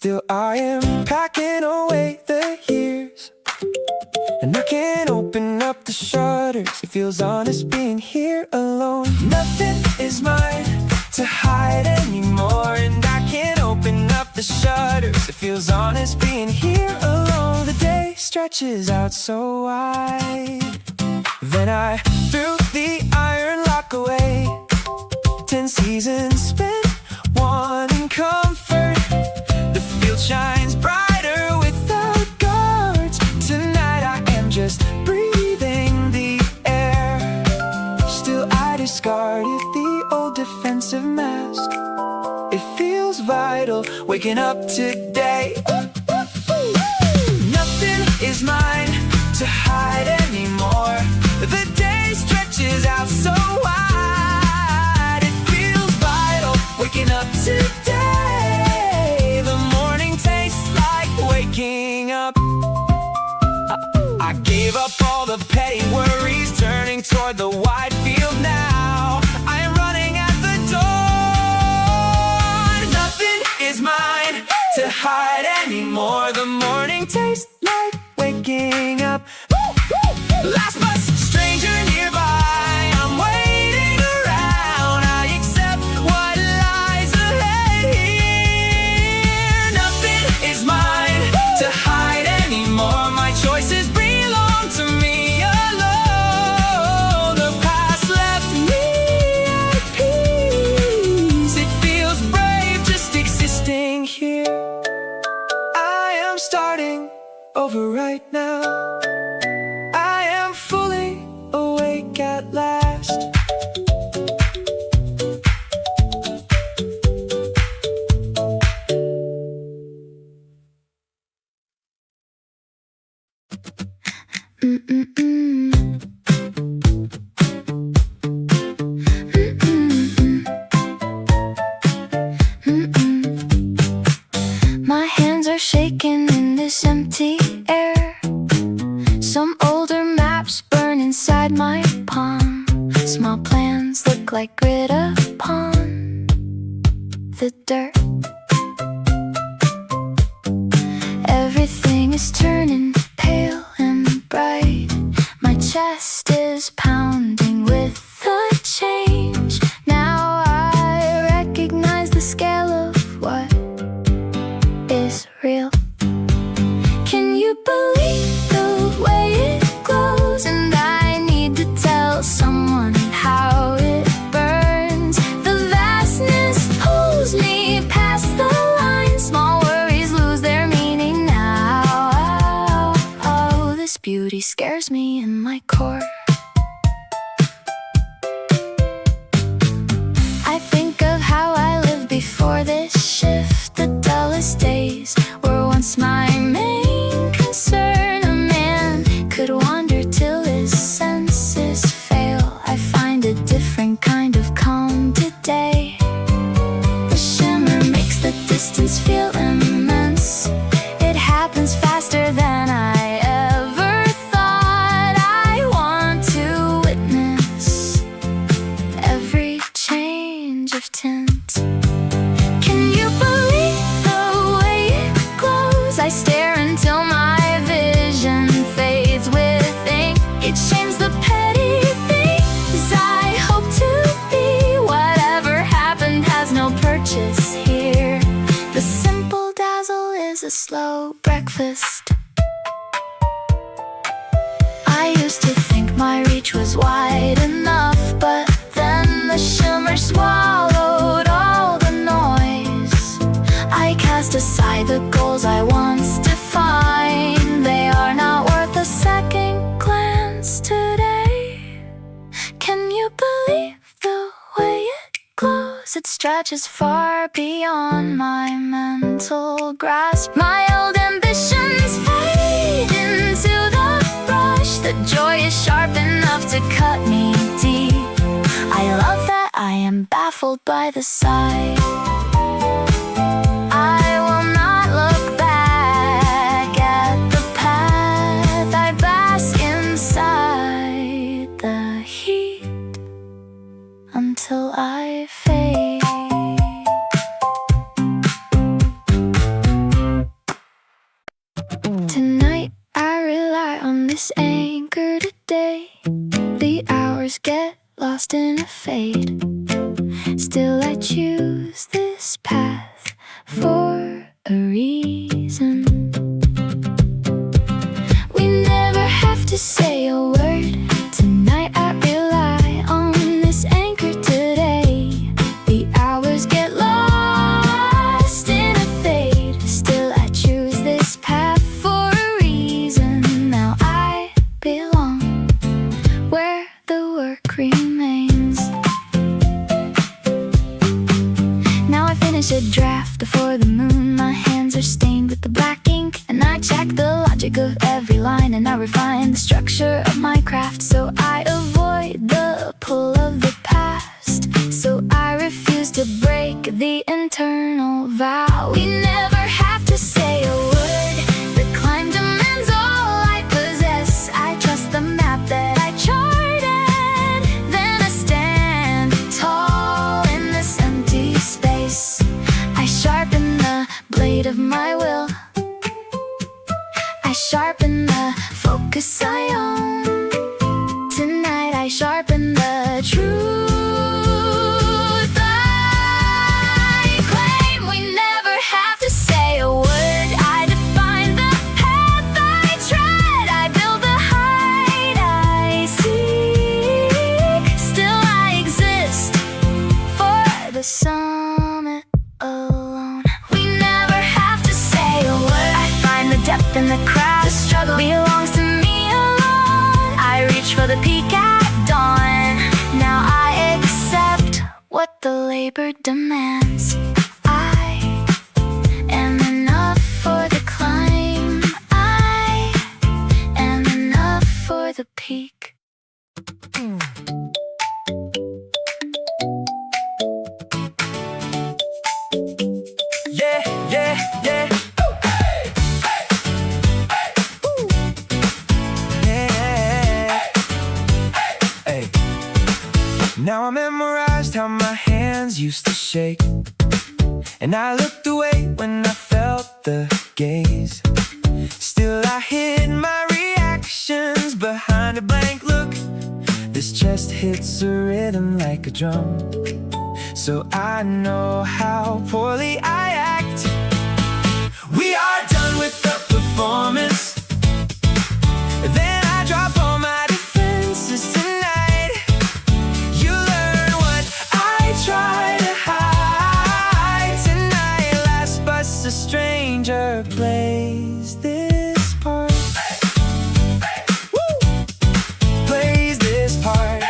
Still I am packing away the years, and I can't open up the shutters. It feels honest being here alone. Nothing is mine to hide anymore, and I can't open up the shutters. It feels honest being here alone. The day stretches out so wide. Then I threw the iron lock away. 10 seasons spent wanting comfort. The field shines brighter without guards. Tonight I am just breathing the air. Still I discarded the old defensive mask. It feels vital waking up today. Nothing is mine to hide anymore. The day stretches out so wide. It feels vital waking up today. The morning tastes like waking up. I gave up all the petty worries, turning toward the wide field now. I am running at the door. Nothing is mine to hide anymore. The morning tastes like waking up. Last bus, stranger nearby. I'm waiting around. I accept what lies ahead here. Nothing is mine to hide anymore. My choices belong to me alone. The past left me at peace. It feels brave just existing here. I am starting over right now. I am fully awake at last. My hands are shaking in this empty air. Some older maps burn inside my palm. Small plans look like grit upon the dirt. Everything is turning pale and bright. My chest is pounding with the change. Now I recognize the scale of what is real. Can you believe the way it glows? And I need to tell someone how it burns. The vastness pulls me past the line. Small worries lose their meaning now. Oh, this beauty scares me in my core. I think of how I lived before this shift. The dullest days were once my main concern. A man could wander till his senses fail. I find a different kind of calm today. The shimmer makes the distance feel immense. It happens faster than I ever thought. I want to witness every change of tint. Can you believe the way it glows? I stare until my vision fades with ink. It shames the petty things I hope to be. Whatever happened has no purchase here. The simple dazzle is a slow breakfast. I used to think my reach was wide enough, but then the shimmer swallowed all the noise. I cast aside the goals I once defined. They are not worth a second glance today. Can you believe the way it glows? It stretches far beyond my mental grasp. My old ambitions fade into the brush. The joy is sharp enough to cut me deep. I love that I am baffled by the sight. I will not look back at the path. I bask inside the heat until I fade. this anchor today. The hours get lost in a fade. Still I choose this path for a reason. We never have to say a word. Tonight I rely on this anchor today. The hours get lost in a fade. Still I choose this path for a reason. Now I belong where the work remains. Now I finish a draft before the moon. My hands are stained with the black ink, and I check the logic of every line, and I refine the structure of my craft, so I avoid the pull of the past. So I refuse to break the internal vow. We never have to say a word. The climb demands all I possess. I trust the map that I charted. Then I stand tall in this empty space. I sharpen the blade of my will. I sharpen the focus I own. Tonight I sharpen the truth I claim. We never have to say a word. I define the path I tread. I build the height I seek. Still I exist for the summit alone. We never have to say a word. I find the depth in the crowd. The struggle belongs to me alone. I reach for the peak at dawn. Now I accept what the labor demands. I am enough for the climb. I am enough for the peak. Yeah, yeah, yeah. Yeah. Hey. Now I memorized how my hands used to shake, and I looked away when I felt the gaze. Still I hid my reactions behind a blank look. This chest hits a rhythm like a drum, so I know how poorly I act. We are done with the performance. Then I drop all my defenses tonight. You learn what I try to hide tonight. Last bus a stranger plays this part. Woo! Plays this part.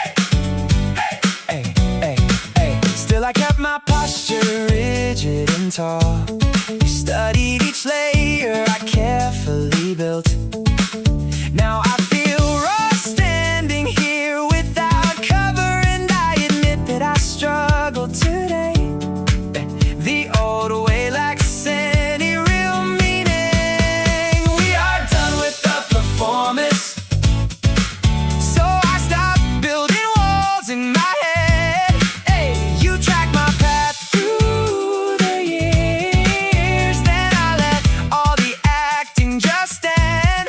Hey, hey, hey. Still I kept my posture rigid and tall. You studied each layer I carefully built. Now I feel raw standing here without cover, and I admit that I struggle today. The old way lacks any real meaning. We are done with the performance, so I stopped building walls in my head. Hey, you track my path through the years, then I let all the acting just end.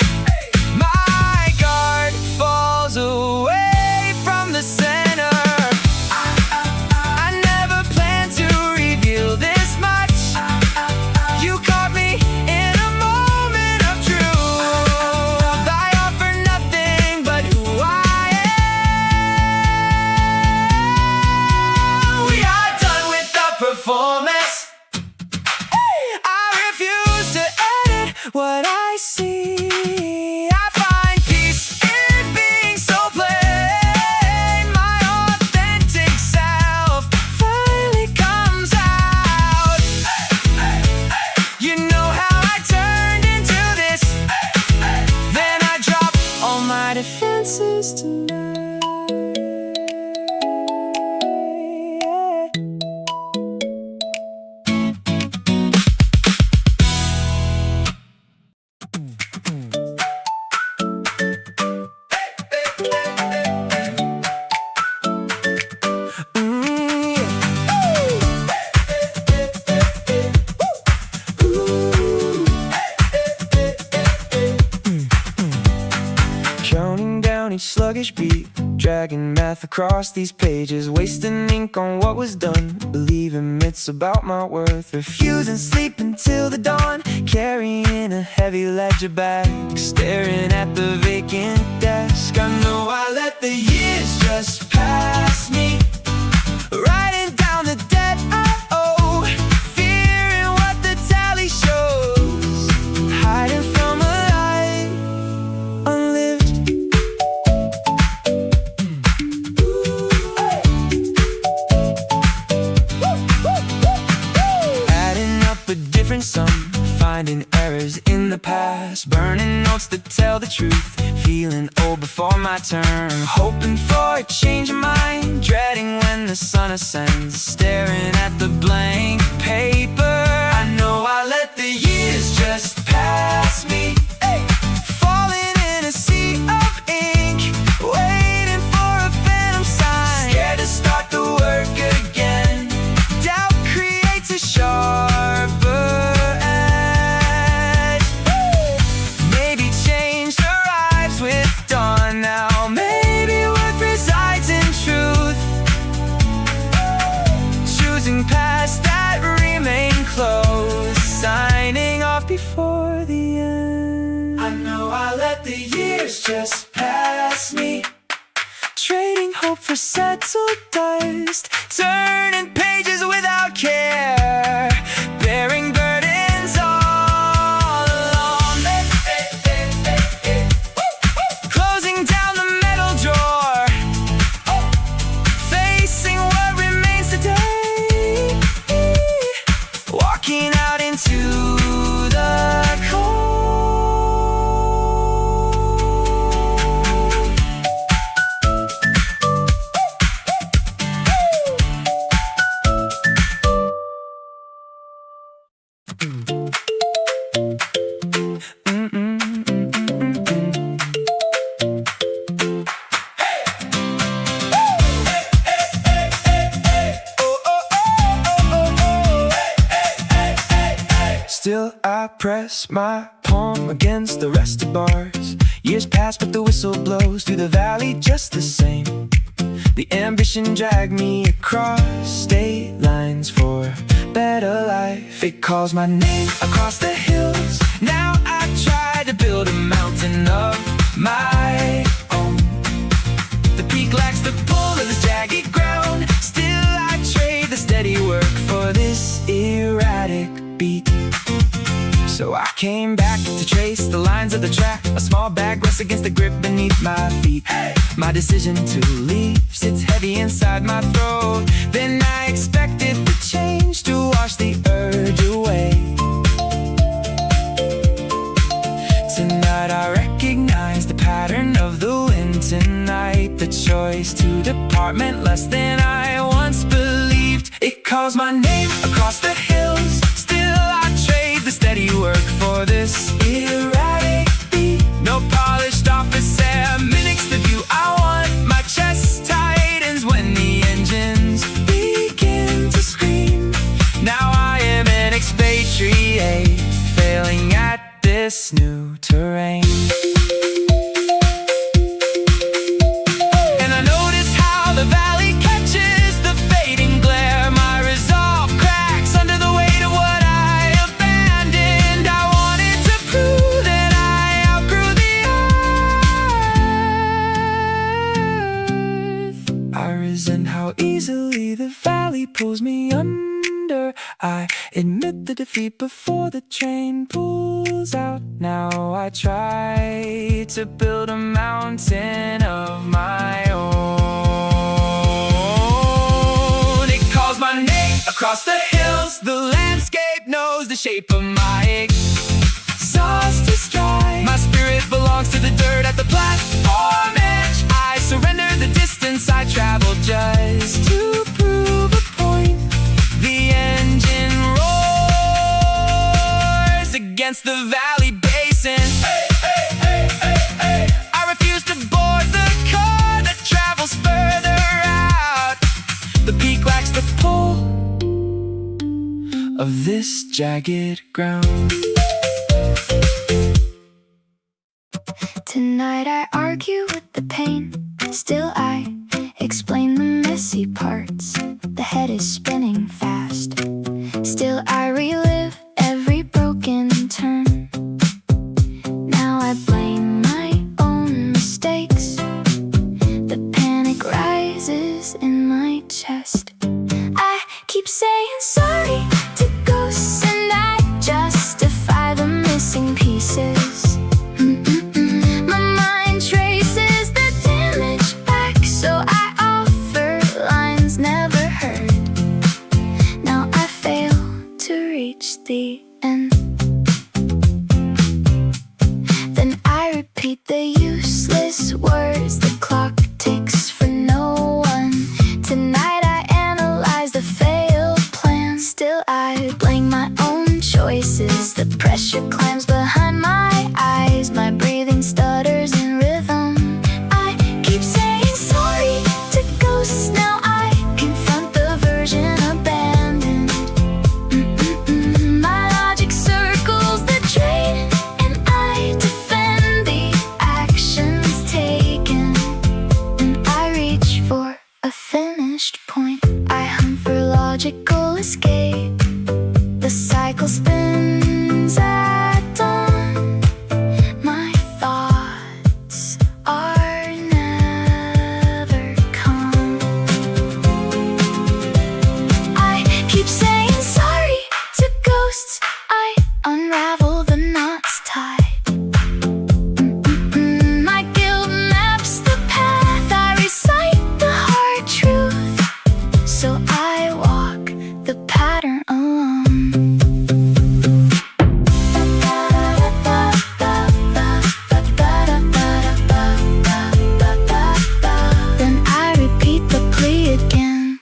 sluggish beat, dragging math across these pages, wasting ink on what was done, believing it's about my worth, refusing sleep until the dawn, carrying a heavy ledger bag, staring at the vacant desk. I know I let the years just pass me, writing down the debt I owe, fearing what the tally shows, hiding from a life unlived. Adding up a different sum, finding errors in the past, burning notes that tell the truth, feeling old before my turn, hoping for a change of mind, dreading when the sun ascends, staring at the blank paper. I know I let the years just pass me, falling in a sea of ink, waiting for a phantom sign, scared to start the work again. Doubt creates a sharper edge. Maybe change arrives with dawn now. Maybe worth resides in truth, choosing paths that remain closed, signing off before the end. I know I let the years just pass me, trading hope for settled dust, turning pages without care, bearing burdens all alone, closing down the metal drawer, facing what remains today, walking out into the cold. Still I press my palm against the rusted bars. Years pass but the whistle blows through the valley just the same. The ambition dragged me across state lines for better life. It calls my name across the hills. Now I try to build a mountain of my own. The peak lacks the pull of this jagged ground. Still I trade the steady work for this erratic beat. So I came back to trace the lines of the track. A small bag rests against the grip beneath my feet. My decision to leave sits heavy inside my throat. Then I expected the change to wash the urge away. Tonight I recognize the pattern of the wind tonight. The choice to depart meant less than I once believed. It calls my name across the hills. Still I trade the steady work for this erratic beat. No polished office air mimics the view I want. My chest tightens when the engines begin to scream. Now I am an expatriate, failing at this new terrain. And I notice how the valley catches the fading glare. My resolve cracks under the weight of what I abandoned. I wanted to prove that I outgrew the earth. I resent how easily the valley pulls me under. I admit the defeat before the train pulls out. Now I try to build a mountain of my own. It calls my name across the hills. The landscape knows the shape of my exhaust is dry. My spirit belongs to the dirt at the platform edge. I surrender the distance I traveled just to prove a point. The engine roars against the valley basin. I refuse to board the car that travels further out. The peak lacks the pull of this jagged ground. Tonight I argue with the pain. Still I explain the messy parts. The head is spinning fast. Still I relive every broken turn. Now I blame my own mistakes. The panic rises in my chest. I keep saying sorry to ghosts, and I justify the missing pieces. My mind traces the damage back, so I offer lines never heard. Now I fail to reach the end. Then I repeat the useless words. The clock ticks for no one. Tonight I analyze the failed plan. Still I blame my own choices. The pressure climbs behind my eyes. My breathing stutters in rhythm. I keep saying sorry to ghosts. Now I confront the version abandoned. My logic circles the drain, and I defend the actions taken. And I reach for a finished point. I hunt for logical escape. The cycle spins at dawn. My thoughts are never calm. I keep saying sorry to ghosts. I unravel the knots tied. My guilt maps the path. I recite the hard truth, so I walk the pattern alone. Then I repeat the plea again.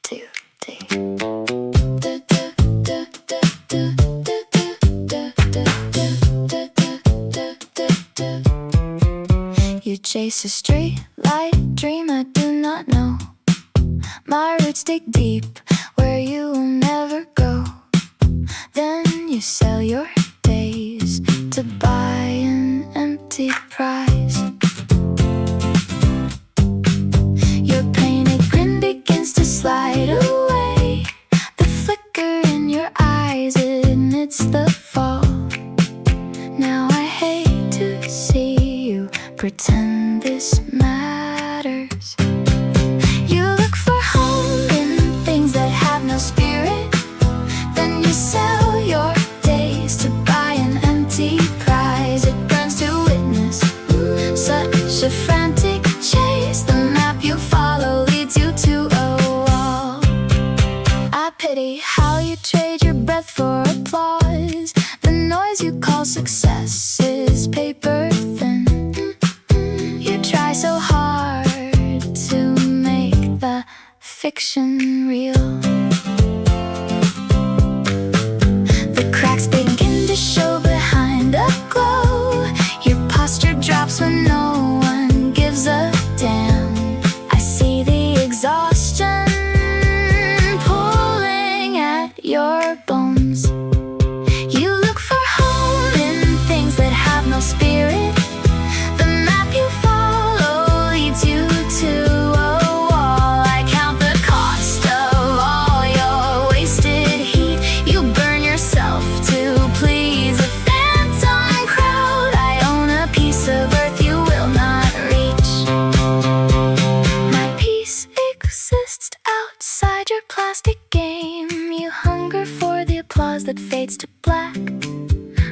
2, 3. You chase a straight light dream I do not know. My roots dig deep where you will never go. Then you sell your days to buy an empty prize. Your painted grin begins to slide away. The flicker in your eyes admits the fall. Now I hate to see you pretend this matters. You look for home in things that have no spirit. Then you sell your days to buy an empty prize. It burns to witness such a frantic chase. The map you follow leads you to a wall. I pity how you trade your breath for applause. The noise you call success is paper thin. You try so hard to make the fiction real. The cracks begin to show behind a glow. Your posture drops when no one gives a damn. I see the exhaustion pulling at your bones. You look for home in things that have no spirit. The map you follow leads you to a wall. I count the cost of all your wasted heat. You burn yourself to please a phantom crowd. I own a piece of earth you will not reach. My peace exists outside your plastic game. You hunger for the applause that fades to black.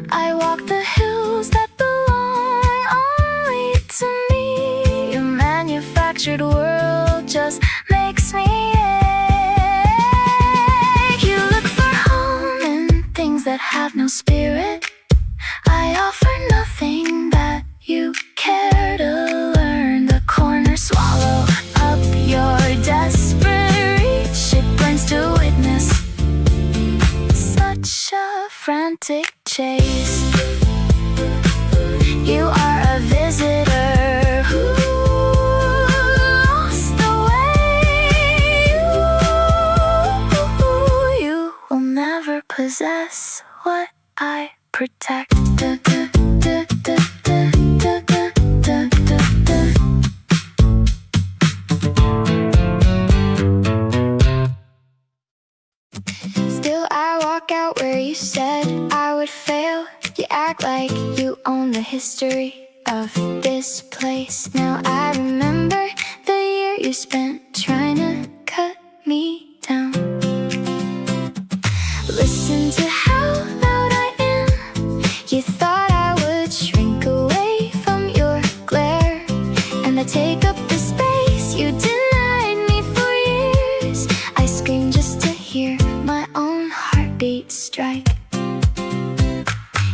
I walk the hills that belong only to me. Your manufactured world just makes me ache. You look for home in things that have no spirit. I offer nothing that you care to learn. The corner swallow up your desperate reach. It burns to witness such a frantic chase. You are a visitor who lost the way. You will never possess possess what I protect. Still I walk out where you said I would fail. You act like you own the history of this place. Now I remember the year you spent trying to cut me down. Listen to how loud I am. You thought I would shrink away from your glare, and I take up the space you denied me for years. I scream just to hear my own heartbeat strike.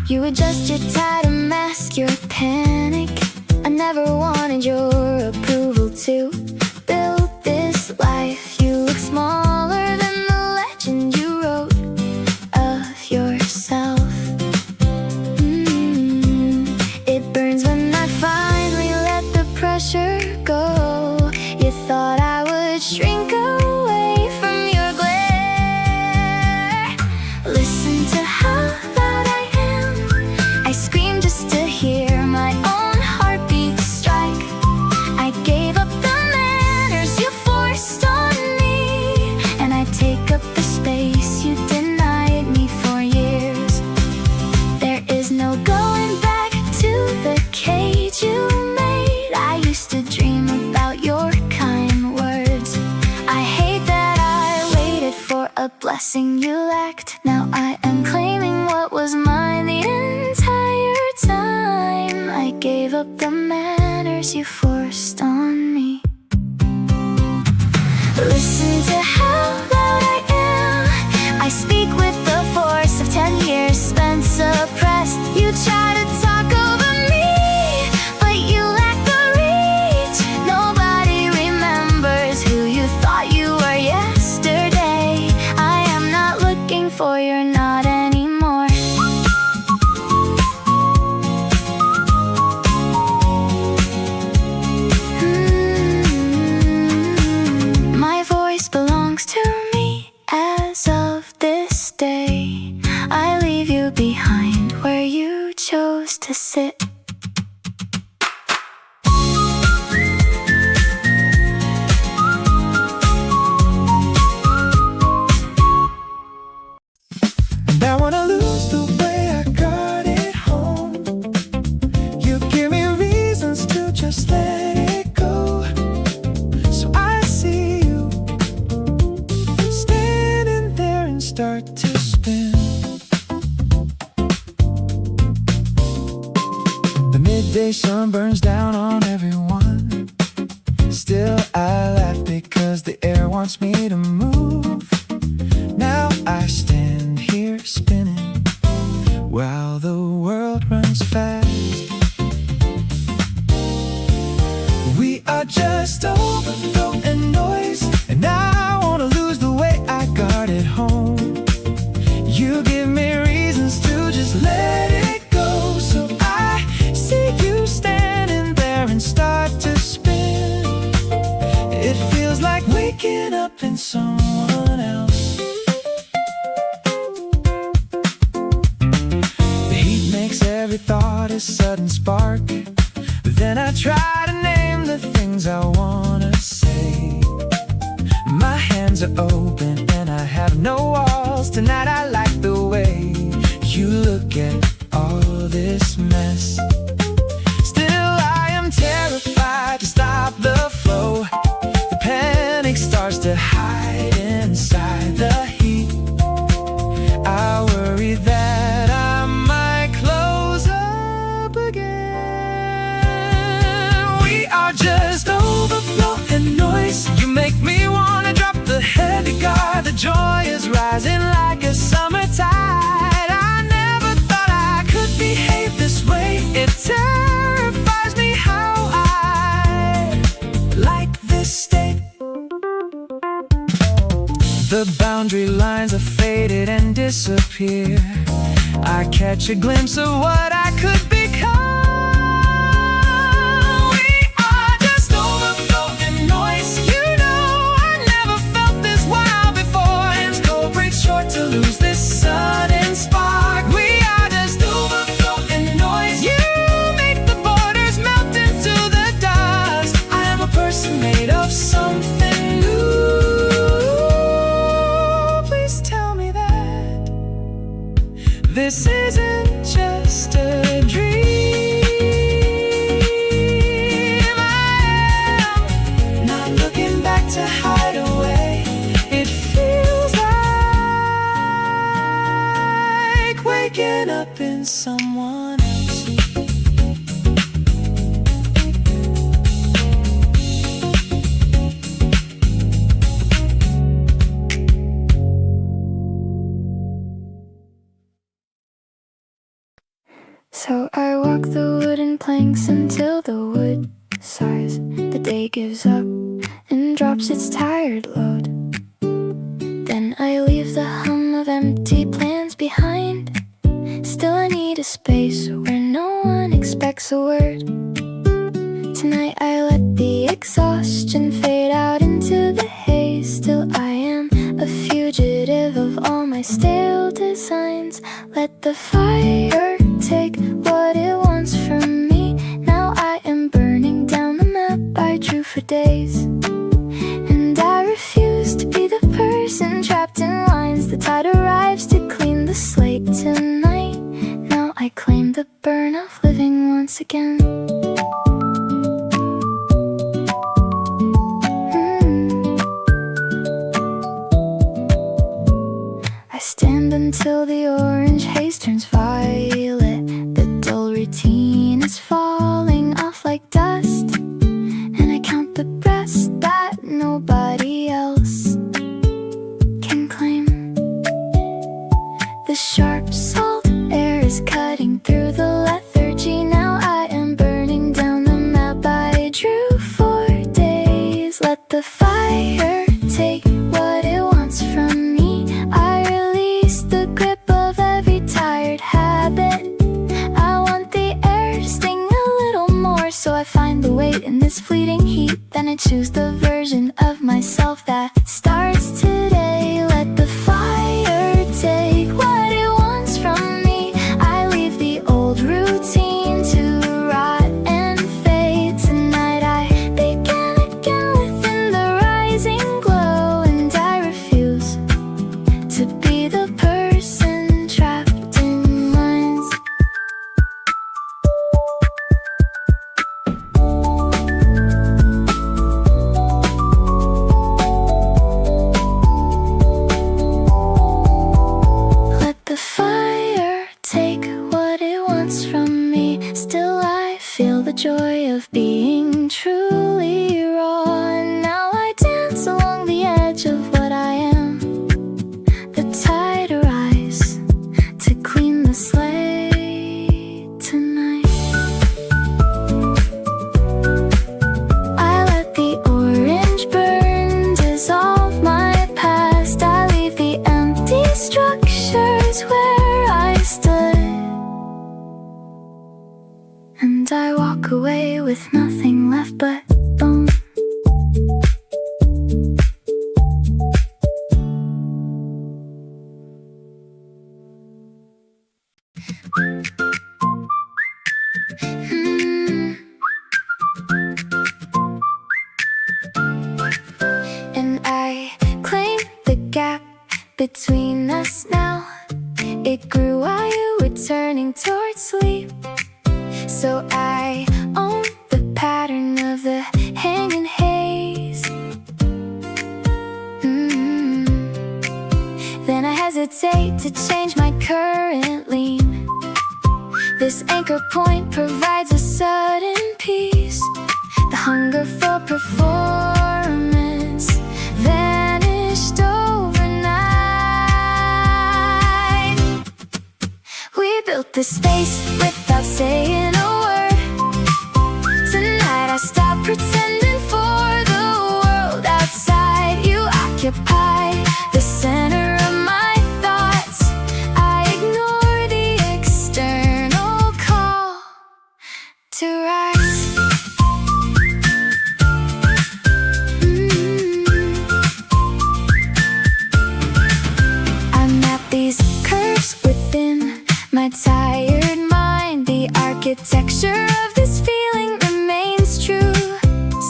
You adjust your tie to mask your panic. I never wanted your approval to build this life. You look smaller than the legend you wrote of yourself. It burns when I finally let the pressure go. You thought I would shrink away from your glare. Listen to how loud I am. I scream just to hear my own heartbeat strike. I gave up the manners you forced on me, and I take up the space you denied me for years. There is no going back to the cage you made. I used to dream about your kind words. I hate that I waited for a blessing you lacked. Now I am claiming what was mine the entire time. I gave up the manners you forced on me. Listen to how loud I am. I speak with the force of 10 years spent suppressed. You try to talk over me, but you lack the reach. Nobody remembers who you thought you were yesterday. I am not looking for your nod anymore. My voice belongs to me as of this day. I leave you behind where you chose to sit. And I wanna lose the way I got it home. You give me reasons to just let it go. So I see you standing there and start to spin. The midday sun burns down on everyone. Still I laugh because the air wants me to move. Now I stand here spinning while the world runs fast. We are just overflow and noise, and I wanna lose the way I got it home. You give me reasons to just let it go. So I see you standing there and start to spin. It feels like waking up in someone else. The heat makes every thought a sudden spark. Then I try to name the things I wanna say. My hands are open and I have no walls. Tonight I like the way you look at all this mess. Still I am terrified to stop the flow. The panic starts to hide inside the heat. I worry that I might close up again. We are just overflow and noise. You make me wanna drop the heavy guard. The joy is rising like a summer tide. I never thought I could behave this way. It terrifies me how I like this state. The boundary lines are faded and disappear. I catch a glimpse of what I could become. We are just overflow and noise. You know I never felt this wild before. Hands go break short to lose this sudden someone else. So I walk the wooden planks until the wood sighs. The day gives up and drops its tired load. Then I leave the hum of empty plans behind. Still I need a space where no one expects a word. Tonight I let the exhaustion fade out into the haze. Still I am a fugitive of all my stale designs. Let the fire take what it wants from me. Now I am burning down the map I drew for days. And I refuse to be the person trapped in lines. The tide arrives to clean the slate tonight. Now I claim the burn of living once again. I stand until the orange haze turns violet. The dull routine is falling off like dust. And I count the rest that nobody else can claim. The sharp salt air is cutting through the lethargy. Now I am burning down the map I drew for days. Let the fire take what it wants from me. I release the grip of every tired habit. I want the air to sting a little more, so I find the weight in this fleeting heat. Then I choose the version of myself that starts today. Let the fire take what it wants from me. I leave the old routine to rot and fade. Tonight I begin again within the rising glow. And I refuse to be the person trapped in lines. Let the fire take what it wants from me. Still I feel the joy of being truly raw. And now I dance along the edge of what I am. The tide arrives to clean the slate tonight. I let the orange burn dissolve my past. I leave the empty structures where I stood. And I walk away with nothing left but bone. And I claim the gap between us now. It grew while you were turning towards sleep. So I own the pattern of the hanging haze. Then I hesitate to change my current lean. This anchor point provides a sudden peace. The hunger for performance vanished overnight. We built this space without saying a word. Tonight I stop pretending for the world outside. You occupy the center of my thoughts. I ignore the external call to rise. I map these curves within my tired mind. The architecture of this feeling remains true.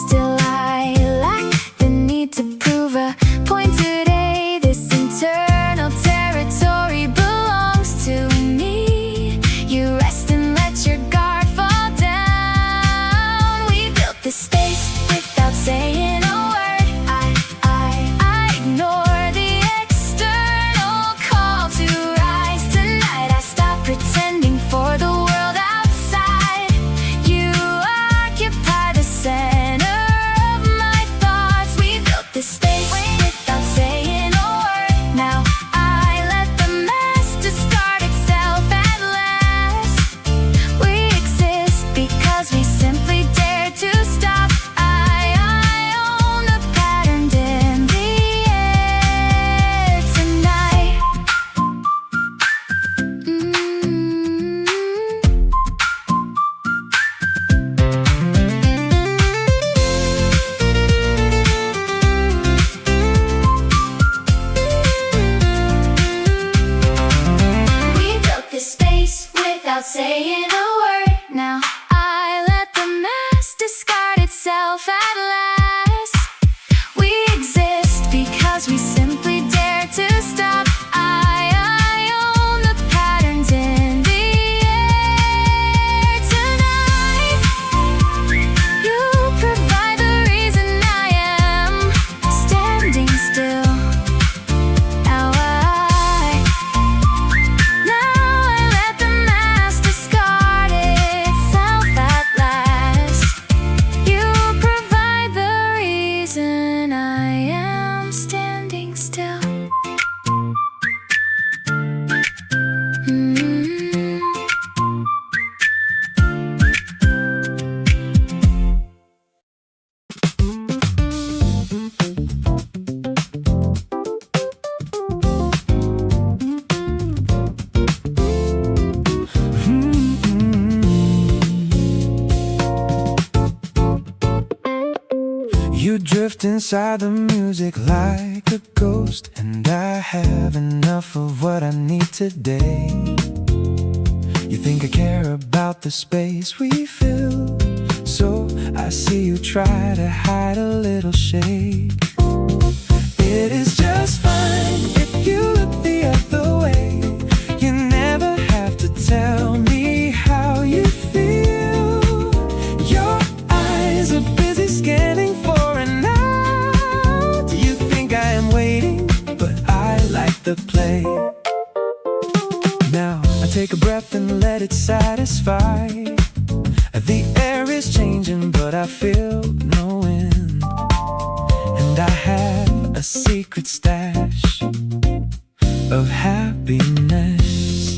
Still I lack the need to prove a point today. This internal territory belongs to me. You rest and let your guard fall down. We built this space without saying a word. I ignore the external call to rise. Tonight I stop pretending without saying a word. Now I let the mask discard itself at last. We exist because we simply dare to stop. I own the patterns in the air tonight. You provide the reason I am standing still. Now I let the mask discard itself at last. You provide the reason I am standing still. You drift inside the music like a ghost, and I have enough of what I need today. You think I care about the space we fill, so I see you try to hide a little shade. It is just fine if you look the other way. You never have to tell me how you feel. Your eyes are busy scanning for an out. You think I am waiting, but I like the play. Now I take a breath and let it satisfy. The air is changing, but I feel no wind. And I have a secret stash of happiness.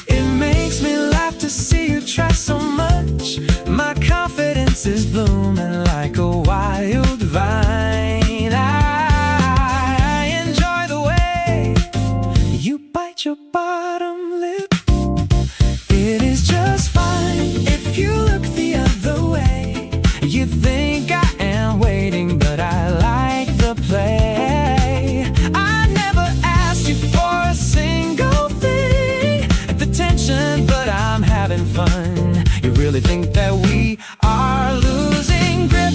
It makes me laugh to see you try so much. My confidence is blooming like a wild vine. I enjoy the way you bite your bottom lip. It is just fine if you look the other way. You think I am waiting, but I like the play. I never asked you for a single thing. The tension, but I'm having fun. You really think that we are losing grip?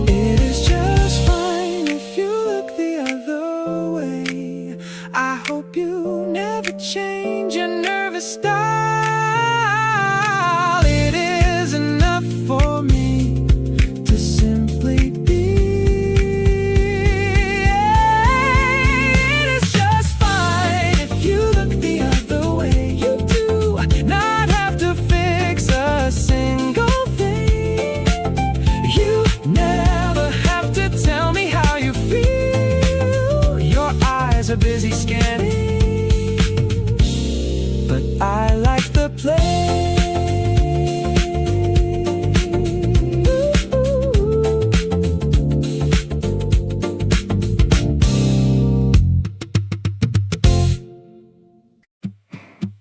It is just fine if you look the other way. I hope you never change your nervous style. It is enough for me to simply be. It is just fine if you look the other way. You do not have to fix a single thing. You never have to tell me how you feel. Your eyes are busy scanning, but I like the play.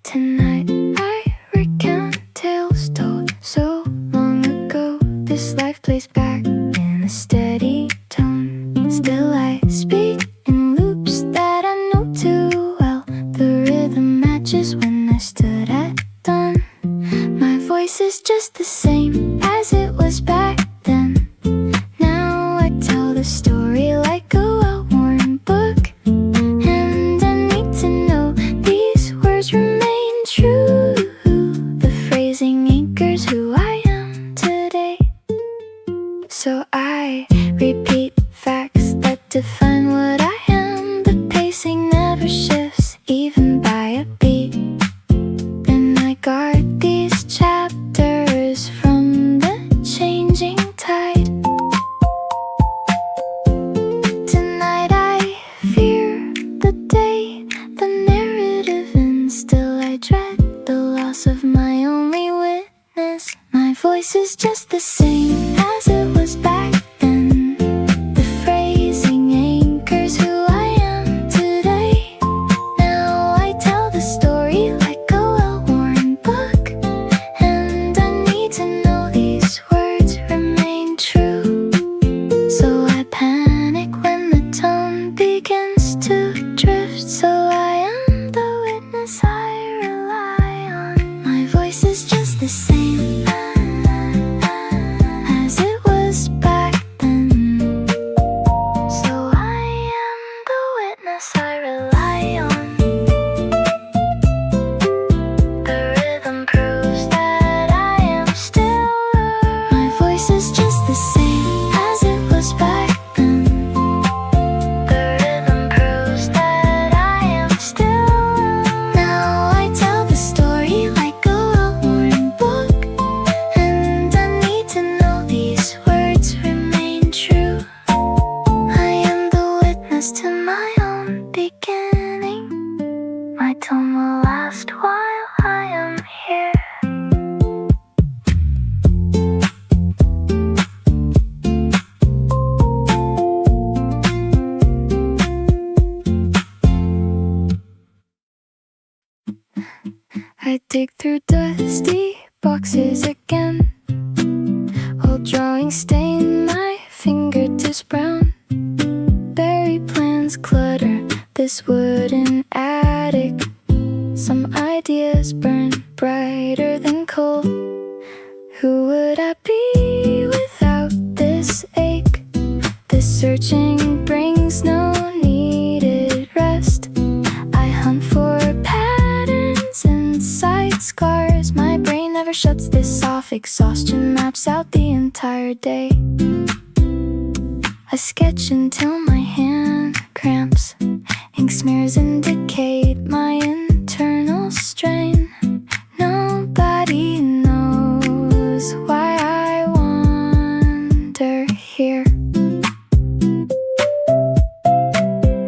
Tonight I recount tales told so long ago. This life plays back in a steady tone. Still I speak in loops that I know too well. The rhythm matches when I stood at dawn. My voice is just the same as it was back then. Now I tell the story like a well-worn book. And I need to know these words remain true. The phrasing anchors who I am today. So I repeat facts that define what I am. The pacing never shifts, even by a beat. And I guard these chapters from the changing tide. Tonight I fear the day the narrative ends. Still I dread the loss of my only witness. My voice is just the same as it was back dig through dusty boxes again, while drawing stain my fingertips brown. Buried plans clutter this wooden attic. Some ideas burn brighter than coal. Who would I be without this ache? This searching brings no needed rest. I hunt for patterns inside scars. My brain never shuts this off. Exhaustion maps out the entire day. I sketch until my hand cramps. Ink smears indicate my internal strain. Nobody knows why I wander here.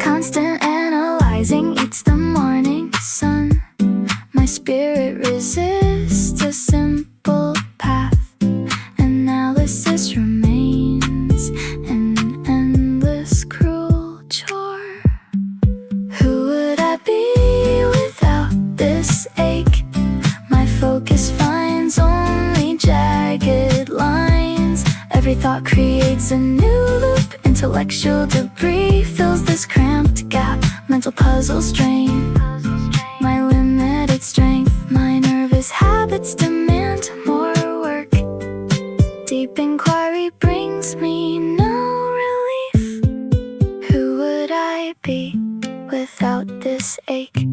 Constant analyzing eats the morning sun. My spirit resists a simple path. Analysis remains an endless cruel chore. Who would I be without this ache? My focus finds only jagged lines. Every thought creates a new loop. Intellectual debris fills this cramped gap. Mental puzzle strain my limited strength. My nervous habits demand more work. Deep inquiry brings me no relief. Who would I be without this ache?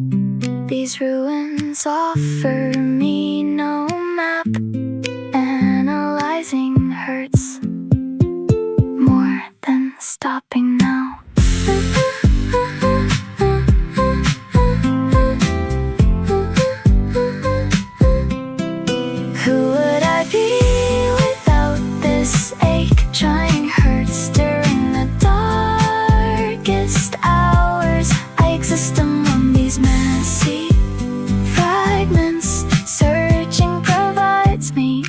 These ruins offer me no map. Analyzing hurts more than stopping now. Who would I be without this ache? Trying hurts during the darkest hours. I exist among these messy fragments. Searching provides me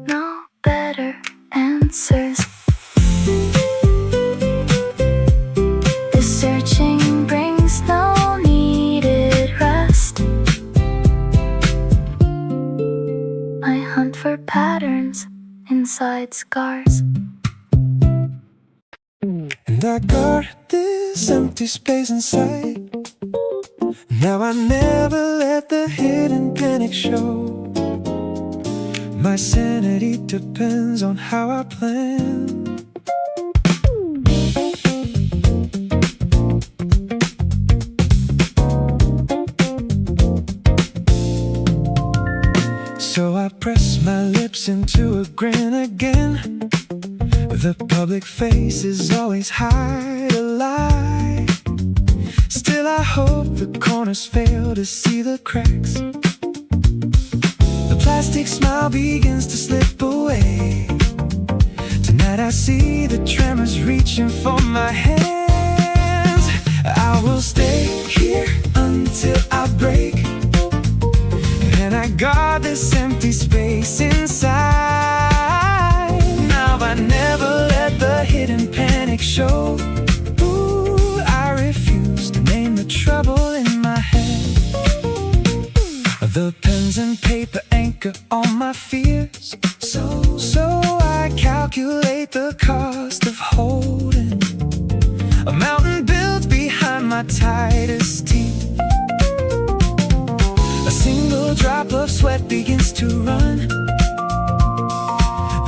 no better answers. This searching brings no needed rest. I hunt for patterns inside scars. And I guard this empty space inside. Now I never let the hidden panic show. My sanity depends on how I plan. So I press my lips into a grin again. The public faces always hide a lie. Still I hope the corners fail to see the cracks. The plastic smile begins to slip away. Tonight I see the tremors reaching for my hands. I will stay here until I break. And I guard this empty space inside. Now I never let the hidden panic show. Ooh, I refuse to name the trouble in my head. The pens and paper anchor all my fears. So I calculate the cost of holding a mountain built behind my tightest teeth. A single drop of sweat begins to run.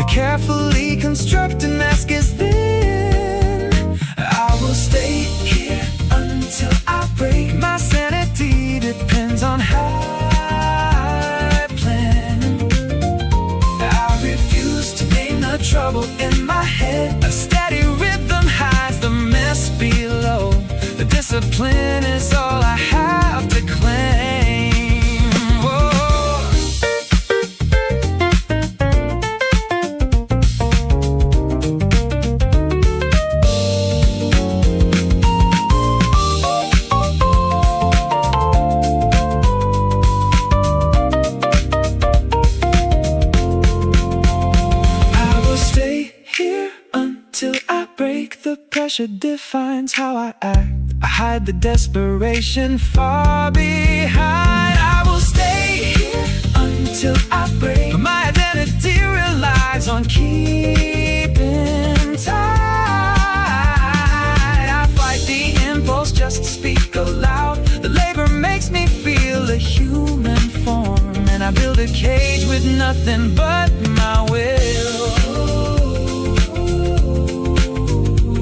The carefully constructed mask is thin. I will stay here until I break. My sanity depends on how I plan. I refuse to name the trouble in my head. A steady rhythm hides the mess below. The discipline is all I have to claim. Whoa. I will stay here until I break. The pressure defines how I act. I hide the desperation far behind. I will stay here until I break. But my identity relies on keeping tight. I fight the impulse just to speak aloud. The labor makes me feel a human form, and I build a cage with nothing but my will.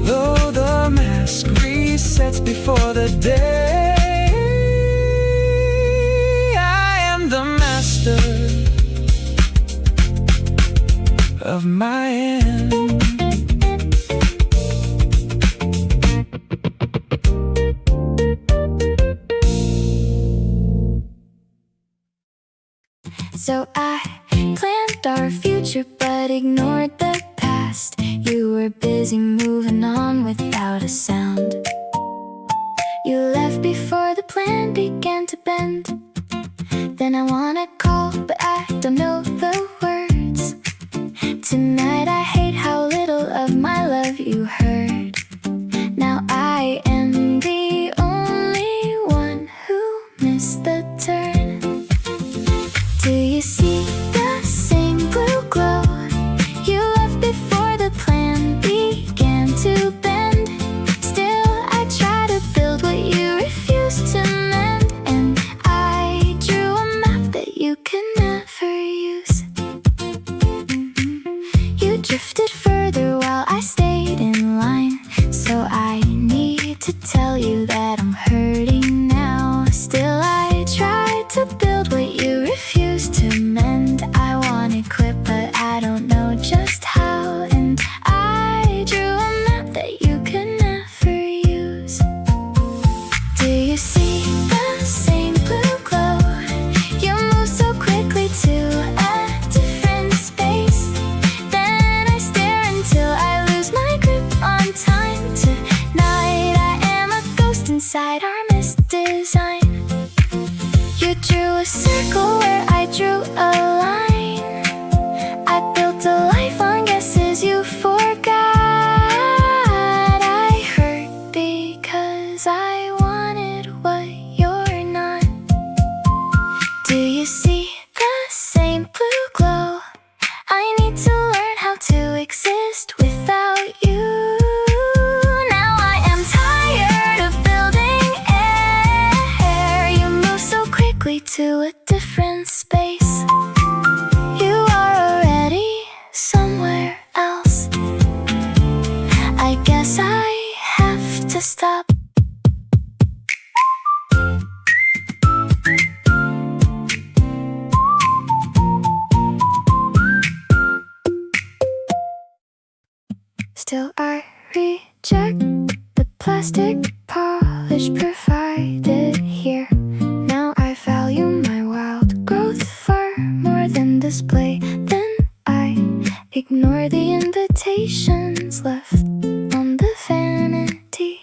Though the mask resets before the day, I am the master of my end. So I planned our future but ignored the past. You were busy moving on without a sound. You left before the plan began to bend. Then I wanna call but I don't know the words. Tonight I hate how little of my love you heard. Now I am the only one who missed the turn. Do you see the same blue glow you left before the plan began to bend? Still I try to build what you refused to mend, and I drew a map that you could never use. You drifted further while I stayed in line, so I need to tell you that I'm hurting now. Still I try to build what you refused to mend. I wanna quit but I don't know just how, and I drew a map that you could never use. Do you see the same blue glow? You move so quickly to a different space. Then I stare until I lose my grip on time. Tonight I am a ghost inside our misdesign. You drew a circle where I drew a line. I built a life on guesses you forgot. I hurt because I wanted what you're not. Do you see the same blue glow? I need to learn how to exist without you. Now I am tired of building air. You move so quickly to a different space. You are already somewhere else. I guess I have to stop. Still I reject the plastic polish provided here. Now I value my wild growth far more than display. Then I ignore the invitations left on the vanity,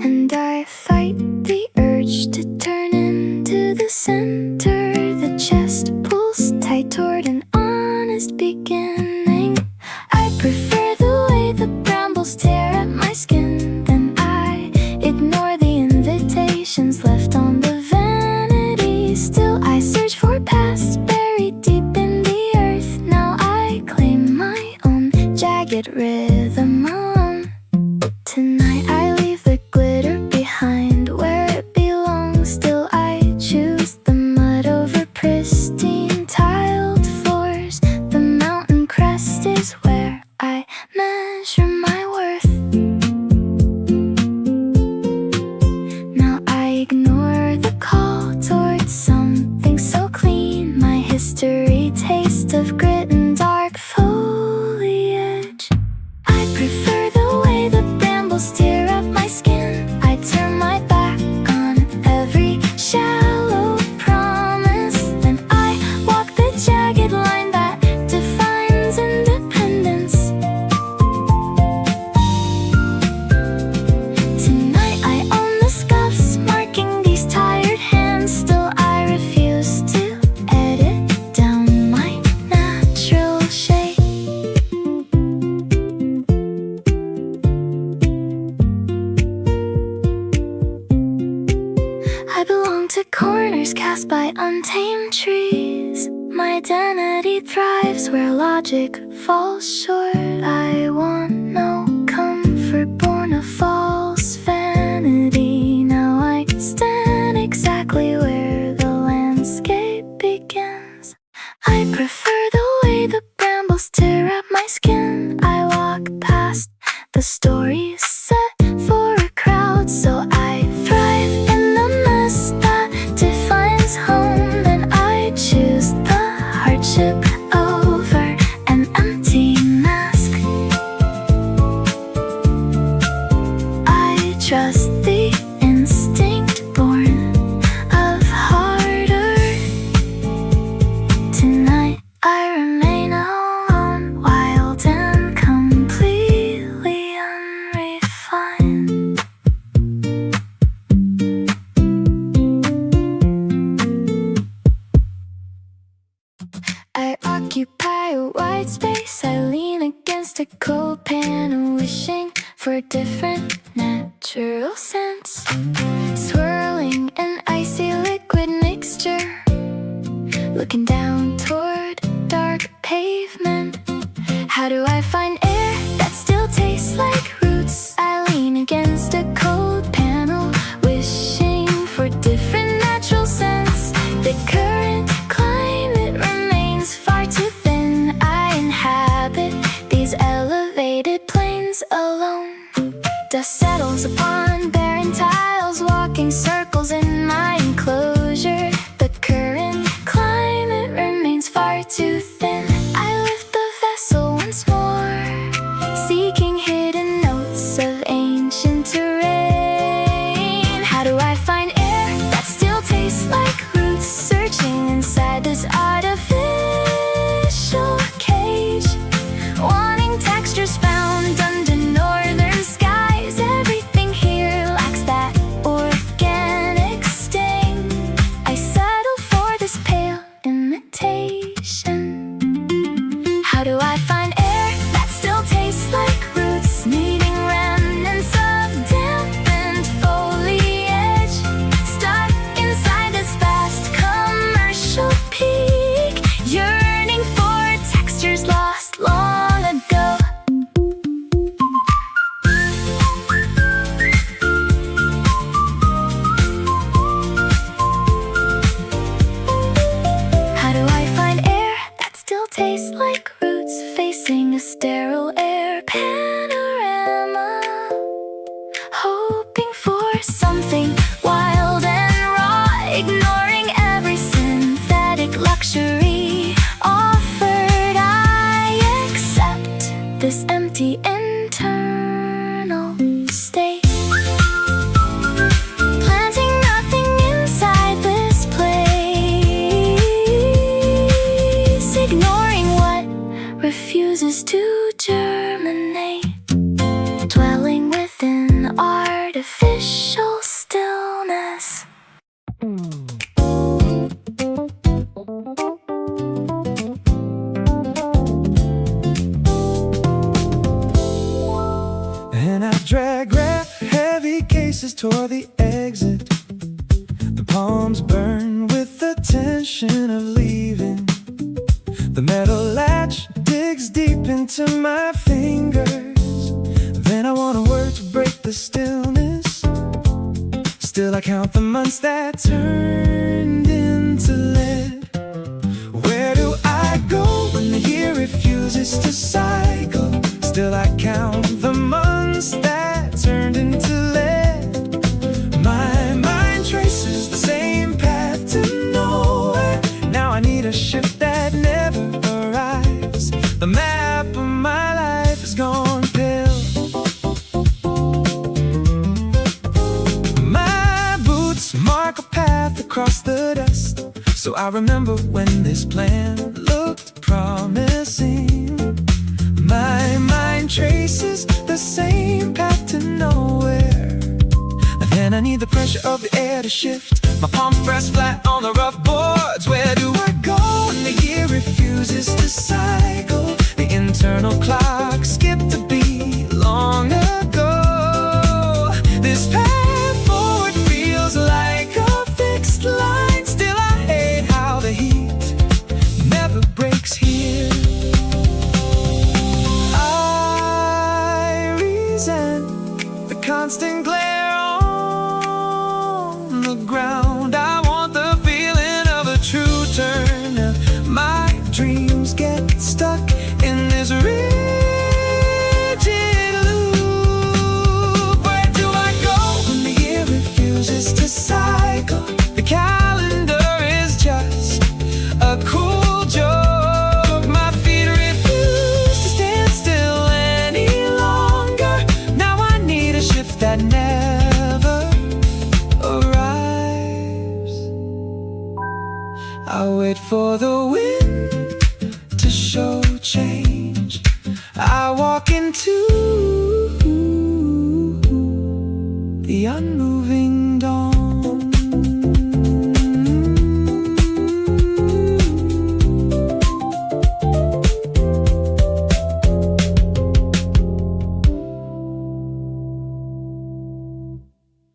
and I fight the urge to turn into the center. The chest pulls tight toward an honest beginning. I prefer the way the brambles tear at my skin. Then I ignore the invitations left on the vanity. Still I search for paths buried deep in the earth. Now I claim my own jagged rhythm alone. Tonight I leave the glitter behind where it belongs. Still I choose the mud over pristine tiled floors. The mountain crest is where I measure my worth. Now I ignore the call towards something so clean. My history tastes of grit and dark foliage. I prefer the way the brambles tear up my skin. I turn my back on every shallow promise. Then I walk the jagged line that defines independence. Tonight I own the scuffs marking these tired hands. Still I refuse to edit down my natural shape. identity thrives where logic falls short. I want no comfort born of false vanity. Now I stand exactly where the landscape begins. I prefer the way the brambles tear at my skin. I walk past the stories set for a crowd, so I thrive in the mess that defines home. And I choose the hardship over an empty mask. I trust the instinct born of hard earth. Tonight I remain alone, wild and completely unrefined. I occupy a white space. I lean against a cold panel, wishing for a different natural sense. Swirling an icy liquid mixture, looking down toward dark pavement. How do I find air that still tastes like roots? I lean against a cold panel, wishing for different natural sense. The current climate remains far too thin. I inhabit these elevated plains alone. Dust settles upon barren tiles, walking circles in my enclosure. The current climate remains far too thin. I lift the vessel once more, seeking hidden notes of ancient terrain. How do I find air that still tastes like roots? Searching inside this artificial cage, wanting textures found under northern skies. Everything here lacks that organic sting. I settle for this pale imitation. How do I find air that still tastes like roots? Needing remnants of dampened foliage, stuck inside this vast commercial peak, yearning for textures lost long ago. How do I find air that still tastes like roots? Facing a sterile air panorama, hoping for something wild and raw, ignoring every synthetic luxury offered. I accept this empty internal state, planting nothing inside this place, ignoring what refuses to germinate, dwelling within artificial stillness. And I drag heavy cases toward the exit. The palms burn with the tension of leaving. The metal latch digs deep into my fingers. Then I want a word to break the stillness. Still I count the months that turned into lead. Where do I go when the year refuses to cycle? Still I count the months that turned into lead. My mind traces the same path to nowhere. Now I need a ship that never arrives. The map of my life is gone pale. My boots mark a path across the dust, so I remember when this plan looked promising. My mind traces the same path to nowhere. Then I need the pressure of the air to shift. My palms press flat on the rough boards. Where do I go when the year refuses to cycle? The internal clock skipped a beat long ago. This path forward feels like a fixed line. Still I hate how the heat never I wait for the wind to show change. I walk into